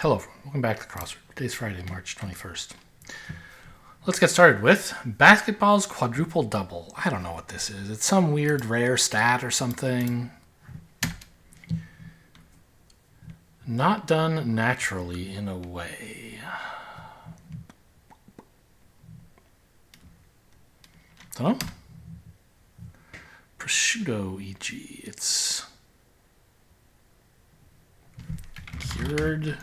Hello, everyone. Welcome back to Crossword. Today's Friday, March 21st. Let's get started with basketball's quadruple double. I don't know what this is. It's some weird rare stat or something. Not done naturally in a way. Don't know. Prosciutto, e.g. It's cured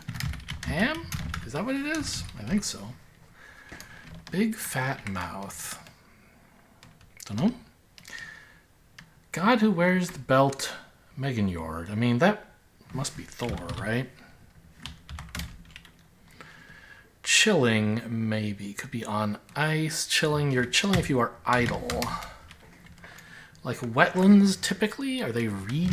ham? Is that what it is? I think so. Big fat mouth. Don't know. God who wears the belt, Megan Yord. I mean, that must be Thor, right? Chilling, maybe. Could be on ice. Chilling. You're chilling if you are idle. Like wetlands, typically? Are they reedy?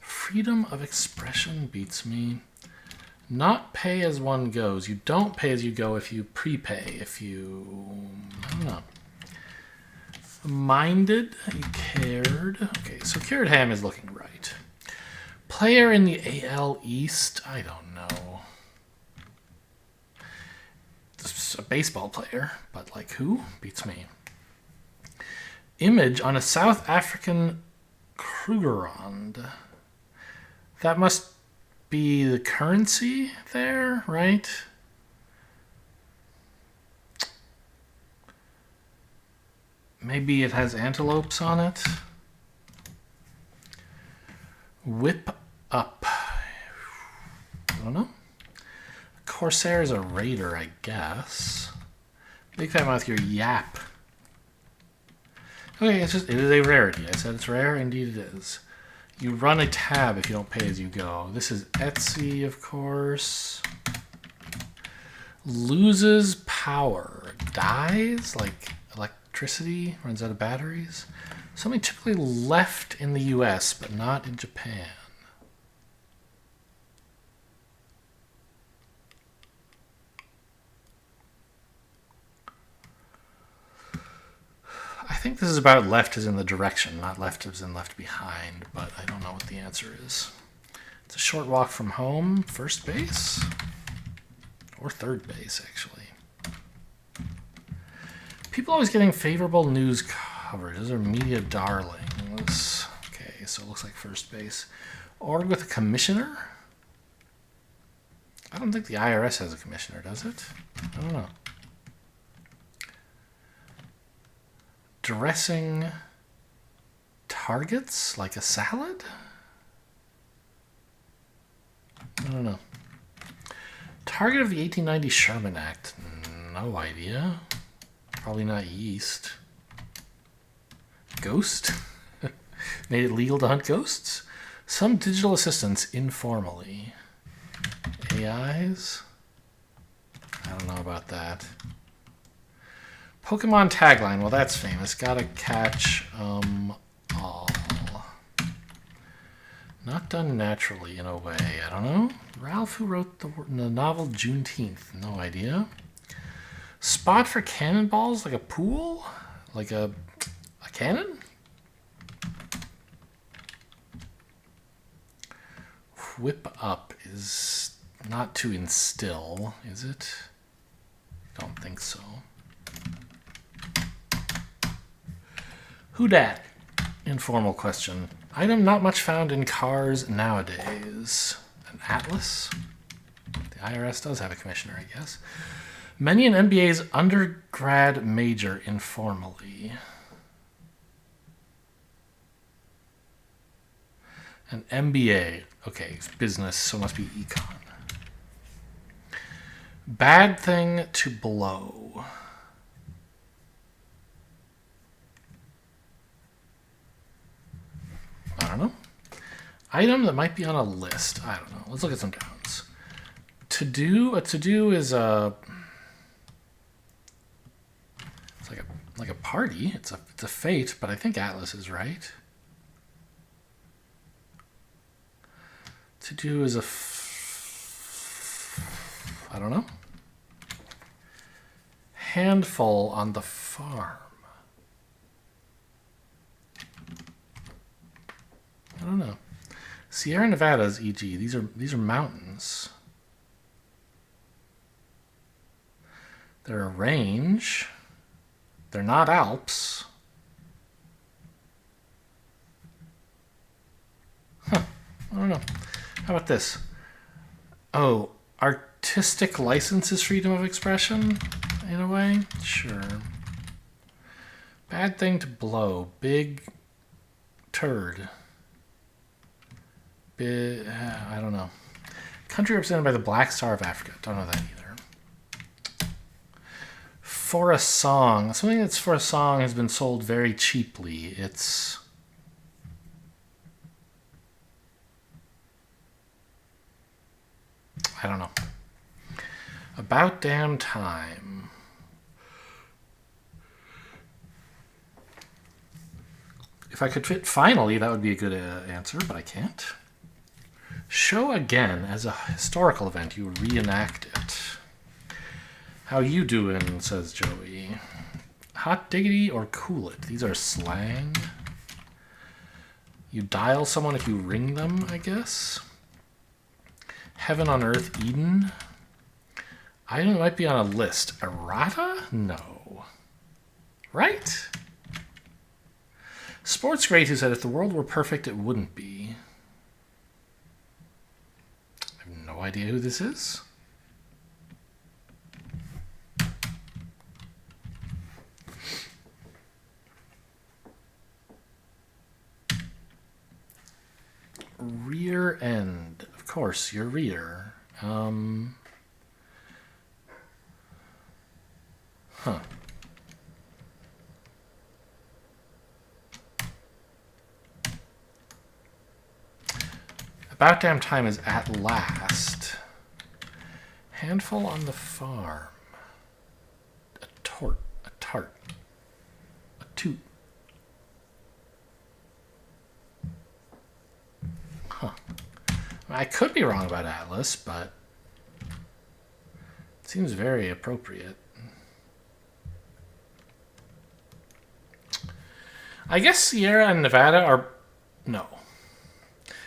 Freedom of expression beats me. Not pay as one goes. You don't pay as you go if you prepay. If you... I don't know. Minded. You cared. Okay, so cured ham is looking right. Player in the AL East? I don't know. It's a baseball player, but like who? Beats me. Image on a South African Krugerrand. That must be the currency there, right? Maybe it has antelopes on it. Whip up. I don't know. Corsair is a raider, I guess. Big fat mouth, your yap. Okay, it is a rarity. I said it's rare. Indeed it is. You run a tab if you don't pay as you go. This is Etsy, of course. Loses power. Dies? Like electricity? Runs out of batteries? Something typically left in the US, but not in Japan. I think this is about left as in the direction, not left as in left behind, but I don't know what the answer is. It's a short walk from home, first base, or third base, actually. People always getting favorable news coverage. Those are media darlings. Okay, so it looks like first base. Org with a commissioner? I don't think the IRS has a commissioner, does it? I don't know. Dressing targets like a salad? I don't know. Target of the 1890 Sherman Act? No idea. Probably not yeast. Ghost? Made it legal to hunt ghosts? Some digital assistants informally. AIs? I don't know about that. Pokemon tagline. Well, that's famous. Gotta catch all. Not done naturally in a way. I don't know. Ralph, who wrote the novel Juneteenth? No idea. Spot for cannonballs? Like a pool? Like a cannon? Whip up is not to instill, is it? Don't think so. Who dat? Informal question. Item not much found in cars nowadays. An atlas? The IRS does have a commissioner, I guess. Many an MBA's undergrad major informally. An MBA. Okay, it's business, so it must be econ. Bad thing to blow. I don't know. Item that might be on a list. I don't know. Let's look at some downs. To do. A to do is a. It's like a party. It's a fate, but I think Atlas is right. To do is a. I don't know. Handful on the farm. I don't know. Sierra Nevadas, e.g. These are mountains. They're a range. They're not Alps. Huh. I don't know. How about this? Oh, artistic license is freedom of expression, in a way? Sure. Bad thing to blow. Big turd. I don't know. Country represented by the Black Star of Africa. Don't know that either. For a song. Something that's for a song has been sold very cheaply. It's... I don't know. About damn time. If I could fit finally, that would be a good answer, but I can't. Show again. As a historical event, you reenact it. How you doing, says Joey. Hot diggity or cool it? These are slang. You dial someone if you ring them, I guess. Heaven on Earth, Eden. Item might be on a list. Errata? No. Right? Sports Great, who said if the world were perfect, it wouldn't be. I have no idea who this is. Rear end. Of course, your rear. Huh. About damn time is at last. Handful on the farm. A tort. A tart. A toot. Huh. I could be wrong about Atlas, but it seems very appropriate. I guess Sierra and Nevada are... No.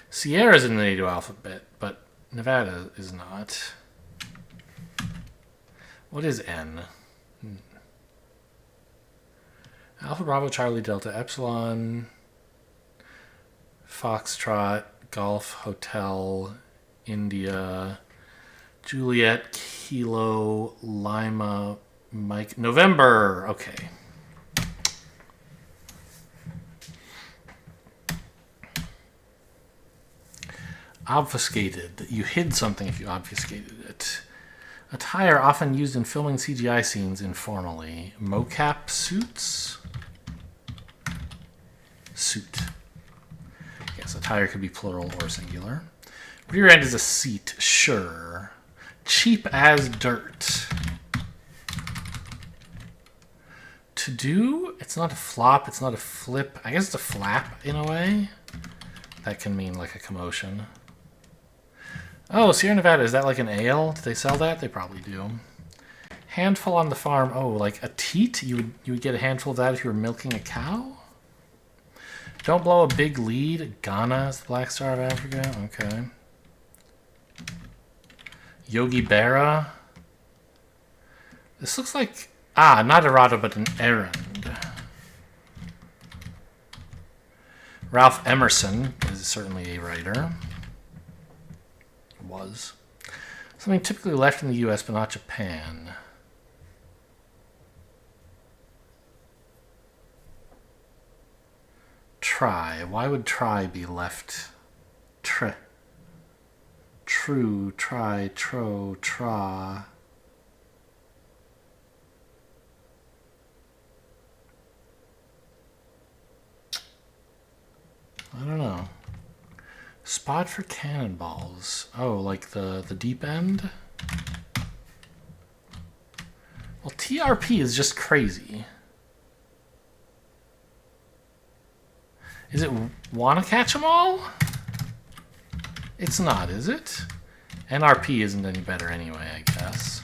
Sierra's in the native alphabet, but Nevada is not. What is N? Alpha, Bravo, Charlie, Delta, Epsilon, Foxtrot, Golf, Hotel, India, Juliet, Kilo, Lima, Mike, November. Okay. Obfuscated. You hid something if you obfuscated it. Attire often used in filming CGI scenes informally. Mocap suits? Suit. Yes, attire could be plural or singular. Rear end is a seat. Sure. Cheap as dirt. To do? It's not a flop. It's not a flip. I guess it's a flap in a way. That can mean like a commotion. Oh, Sierra Nevada, is that like an ale? Do they sell that? They probably do. Handful on the farm. Oh, like a teat? You would get a handful of that if you were milking a cow? Don't blow a big lead. Ghana is the Black Star of Africa. Okay. Yogi Berra. This looks like... Ah, not errata, but an errand. Ralph Emerson is certainly a writer. Was. Something typically left in the US, but not Japan. Try. Why would try be left? True, try, tro, tra. I don't know. Spot for cannonballs. Oh, like the deep end? Well, TRP is just crazy. Is it wanna catch 'em all? It's not, is it? NRP isn't any better anyway, I guess.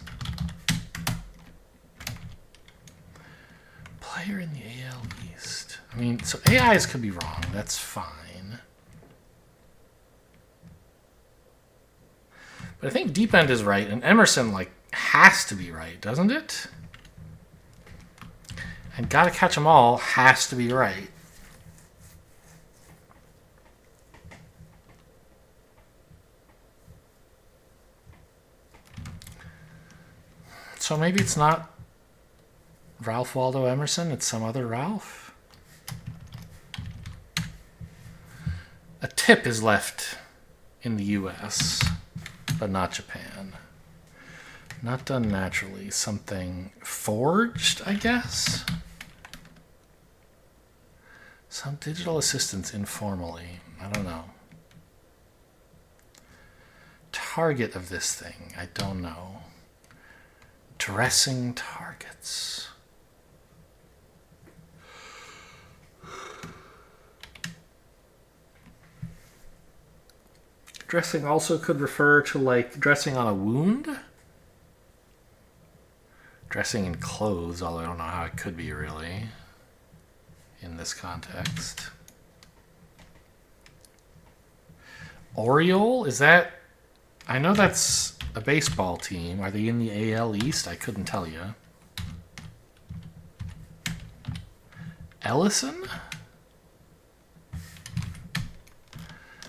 player in the AL East. I mean, so AIs could be wrong. That's fine. But I think Deep End is right, and Emerson, like, has to be right, doesn't it? And Gotta Catch 'Em All has to be right. So maybe it's not Ralph Waldo Emerson, it's some other Ralph. A tip is left in the US, but not Japan. Not done naturally. Something forged, I guess? Some digital assistance informally. I don't know. Target of this thing, I don't know. Dressing targets. Dressing also could refer to, like, dressing on a wound. Dressing in clothes, although I don't know how it could be really in this context. Oriole? Is that... I know that's a baseball team. Are they in the AL East? I couldn't tell you. Ellison?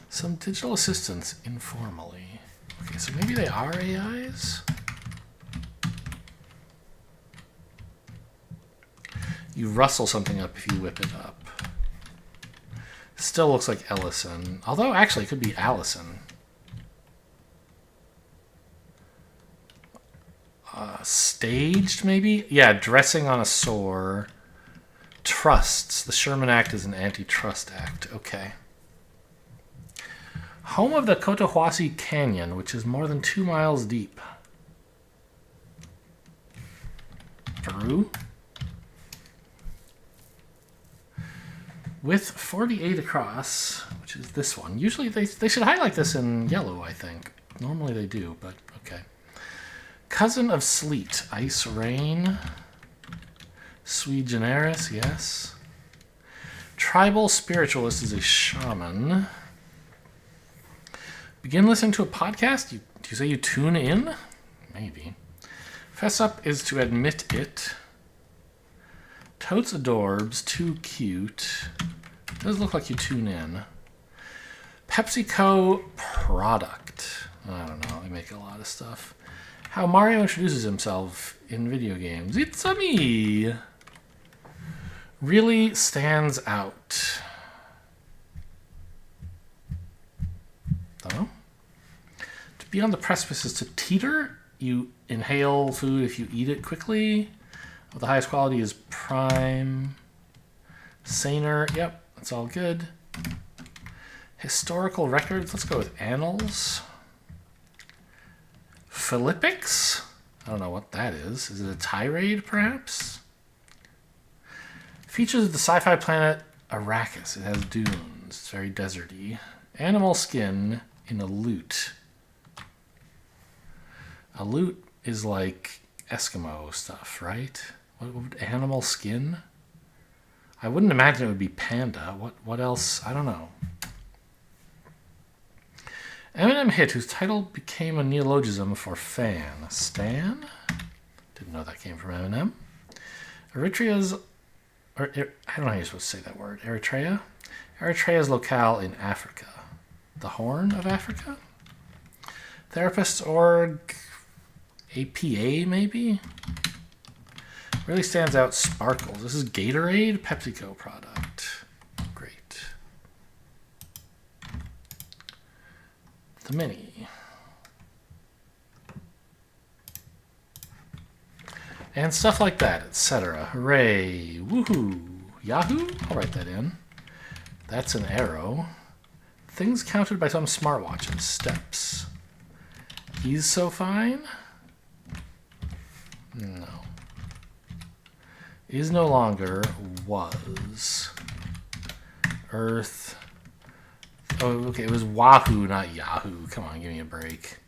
Some digital assistants informally. Okay, so maybe they are AIs? You rustle something up if you whip it up. Still looks like Ellison. Although, actually, it could be Allison. Staged, maybe? Yeah, dressing on a sore. Trusts. The Sherman Act is an antitrust act. Okay. Home of the Cotahuasi Canyon, which is more than 2 miles deep. Peru? With 48 across, which is this one. Usually they should highlight this in yellow, I think. Normally they do, but okay. Cousin of Sleet. Ice Rain. Sui Generis, yes. Tribal Spiritualist is a shaman. Begin listening to a podcast? Do you say you tune in? Maybe. Fess up is to admit it. Totes adorbs, too cute. Does look like you tune in. PepsiCo product. I don't know. They make a lot of stuff. How Mario introduces himself in video games. It's a me. Really stands out. Don't know. To be on the precipice is to teeter. You inhale food if you eat it quickly. The highest quality is prime. Saner. Yep, that's all good. Historical records. Let's go with annals. Philippics? I don't know what that is. Is it a tirade, perhaps? Features of the sci-fi planet Arrakis. It has dunes. It's very deserty. Animal skin in a lute. A lute is like Eskimo stuff, right? What would animal skin? I wouldn't imagine it would be panda. What else? I don't know. Eminem hit whose title became a neologism for fan. Stan? Didn't know that came from Eminem. Eritrea's... I don't know how you're supposed to say that word. Eritrea? Eritrea's locale in Africa. The Horn of Africa? Therapists org... APA, maybe? Really stands out sparkles. This is Gatorade, PepsiCo product. Great. The Mini. And stuff like that, etc. Hooray. Woohoo. Yahoo? I'll write that in. That's an arrow. Things counted by some smartwatches. Steps. He's so fine? No. Is no longer, was. Earth. Oh, okay, it was Wahoo, not Yahoo. Come on, give me a break.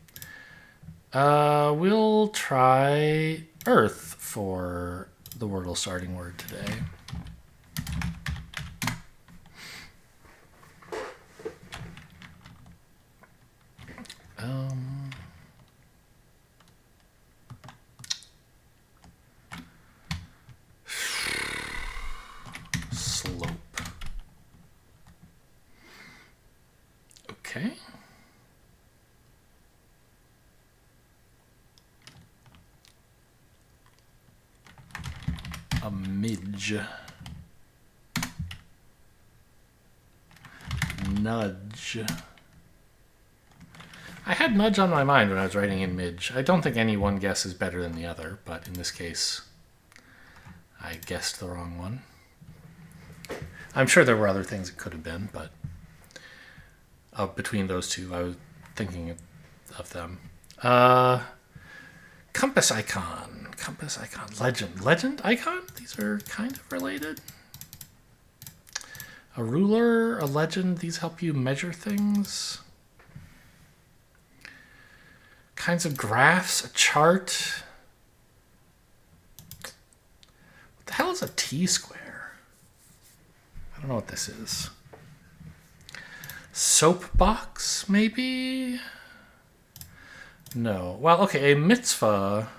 We'll try Earth for the Wordle starting word today. Slope. Okay. A midge. Nudge. I had nudge on my mind when I was writing in midge. I don't think any one guess is better than the other, but in this case, I guessed the wrong one. I'm sure there were other things it could have been, but between those two, I was thinking of them. Compass icon. Compass icon. Legend. Legend icon? These are kind of related. A ruler, a legend, these help you measure things. Kinds of graphs, a chart. What the hell is a T-square? I don't know what this is. Soapbox, maybe? No. Well, okay, a mitzvah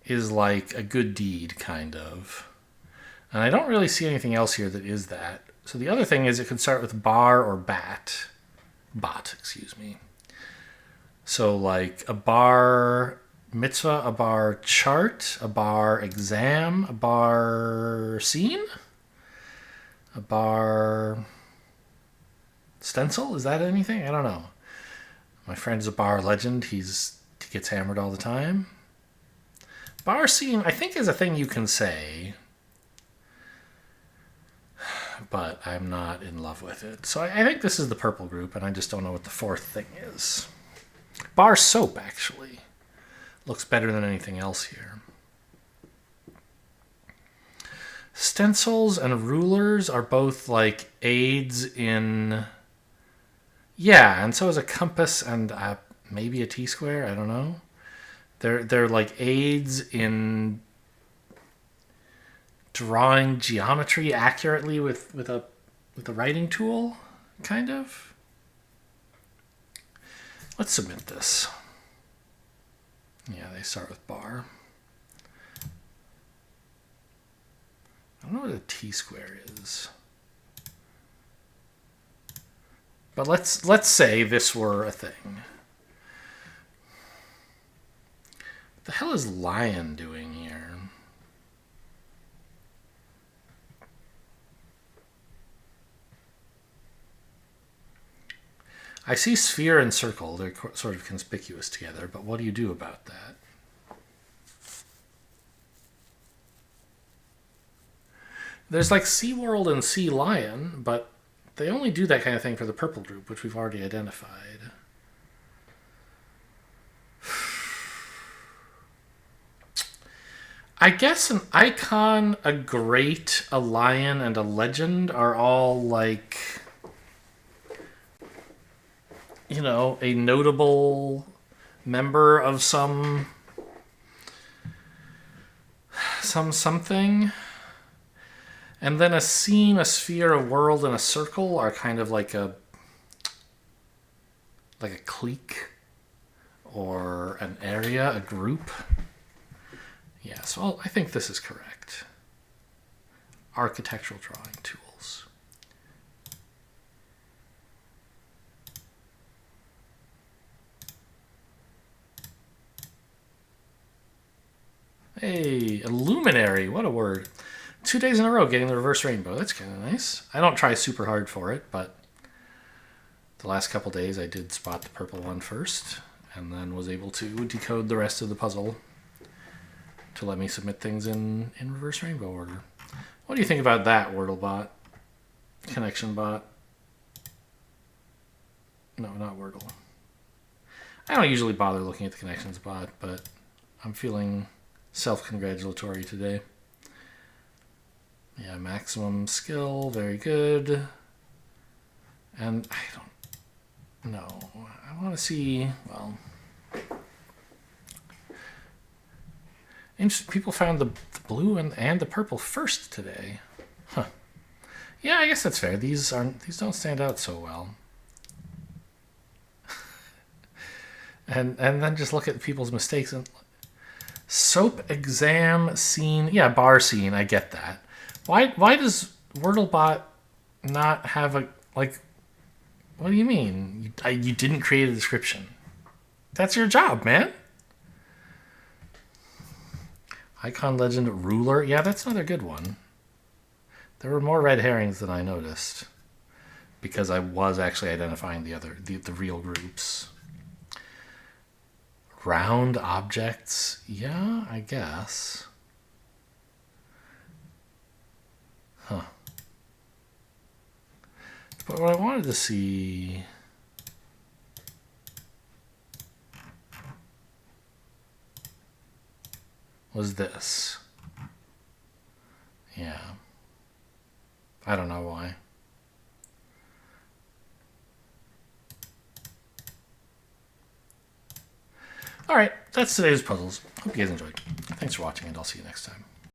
is like a good deed, kind of. And I don't really see anything else here that is that. So the other thing is it could start with bar or bat. Bot, excuse me. So like a bar mitzvah, a bar chart, a bar exam, a bar scene, a bar stencil. Is that anything? I don't know. My friend is a bar legend. He gets hammered all the time. Bar scene, I think, is a thing you can say, but I'm not in love with it. So I think this is the purple group, and I just don't know what the fourth thing is. Bar soap, actually. Looks better than anything else here. Stencils and rulers are both like aids in... Yeah, and so is a compass and maybe a T-square, I don't know. They're like aids in drawing geometry accurately with a writing tool, kind of. Let's submit this. Yeah, they start with bar. I don't know what a T-square is. But let's say this were a thing. What the hell is lion doing here? I see sphere and circle. They're sort of conspicuous together, but what do you do about that? There's like SeaWorld and Sea Lion, but they only do that kind of thing for the purple group, which we've already identified. I guess an icon, a great, a lion, and a legend are all like, you know, a notable member of something. And then a scene, a sphere, a world, and a circle are kind of like a clique or an area, a group. Yeah, so I think this is correct. Architectural drawing tools. Hey, a luminary, what a word. 2 days in a row getting the reverse rainbow. That's kind of nice. I don't try super hard for it, but the last couple days I did spot the purple one first and then was able to decode the rest of the puzzle to let me submit things in reverse rainbow order. What do you think about that, Wordle bot? Connection bot? No, not Wordle. I don't usually bother looking at the connections bot, but I'm feeling self-congratulatory today. Yeah, maximum skill, very good. And I don't know. I want to see, well, People found the blue and the purple first today. Huh. Yeah, I guess that's fair. These don't stand out so well. and then just look at people's mistakes and soap exam scene. Yeah, bar scene. I get that. Why does WordleBot not have a like? What do you mean? You didn't create a description. That's your job, man. Icon legend ruler. Yeah, that's another good one. There were more red herrings than I noticed because I was actually identifying the real groups. Round objects. Yeah, I guess. Huh. But what I wanted to see was this. Yeah. I don't know why. All right, that's today's puzzles. Hope you guys enjoyed. Thanks for watching, and I'll see you next time.